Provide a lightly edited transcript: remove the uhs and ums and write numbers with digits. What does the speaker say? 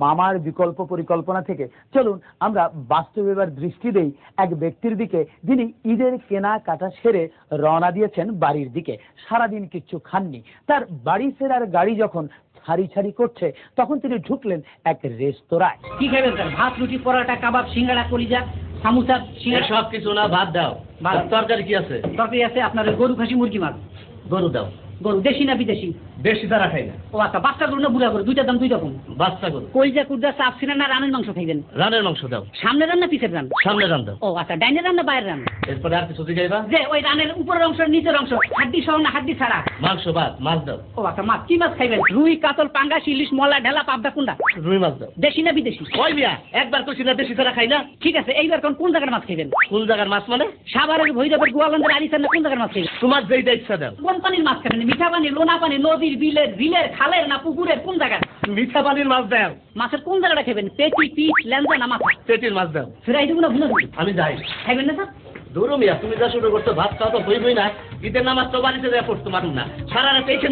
মামার বিকল্প পরিকল্পনা থেকে চলুন আমরা বাস্তবে এবার দৃষ্টি দেই এক ব্যক্তির দিকে যিনি ঈদের কেনাকাটা সেরে রওনা দিয়েছেন বাড়ির দিকে। সারাদিন কিচ্ছু খাননি। তার বাড়ি ফেরার গাড়ি যখন ছাড়ি ছাড়ি করছে তখন তিনি ঢুকলেন এক রেস্তোরাঁয়। কি খাবেন স্যার? ভাত, রুটি, পরোটা, কাবাব, সিঙ্গাড়া, কলিজা, সামোসা, সিঙ্গাড়া? সব কিছু না, ভাত দাও। তরকারি কি আছে? তরকারি আছে আপনার গরু, খাসি, মুরগি, মাছ। গরু দাও। গরু দেশি না বিদেশি? বেশি তারা খাই না। ও আচ্ছা, বাচ্চা গরু না বুড়া গরু? দুইটার দাম দুই রকম। বাচ্চা গরু। কলিজা, কুর্দা, চাপ, সিনা না রানের মাংস খাইবেন? রানের মাংস দাও। সামনে রান না পিছের রান? সামনে রান দাও। ও আচ্ছা, ডাইনের রান না বাইরের রান? এরপরে আর কিছু দিতে যাইবা? যে ওই রানের উপরের অংশ নিচের অংশ, হাড্ডি সহ না হাড্ডি ছাড়া? মাংস, ভাত, মাছ দাও। ও আচ্ছা, মাছ। কি মাছ খাইবেন? রুই, কাতল, পাঙ্গাস, ইলিশ, মলা, ঢেলা, পাবদা, কুন্ডা? রুই মাছ দাও। দেশি না বিদেশি? ওই মিয়া, একবার কইছি না দেশি তারা খাই না। ঠিক আছে, এইবার কোন জায়গার মাছ খাইবেন? কোন জায়গার মাছ মানে? সাভারের, ভৈরবের, গোয়ালন্দের, আরিসার না কোন জায়গার মাছ খাইবেন? তোমার যেইটা ইচ্ছা দাও। কোন পানির মাছ খাবেন? মিঠা পানি, লোনা পানি, নদীর, বিলের, ঝিলের, খালের না পুকুরের? কোন জায়গার? মিঠা পানির মাছ দাও। মাছের কোন জায়গাটা খাবেন? পেটি, পিঠ, ল্যাঞ্জা না মাথা? পেটির মাছ দাও। ফ্রাই দেবো না ভুনা দেবো? আমি যাই। খাইবেন না স্যার? দূর মিয়া, তুমি যা শুরু করছো, ভাত খাওয়া তো হইবই না। ঈদের নামাজ তো বাড়িতে দেওয়া পড়তো মানুষ না, সারা রাত এইখানে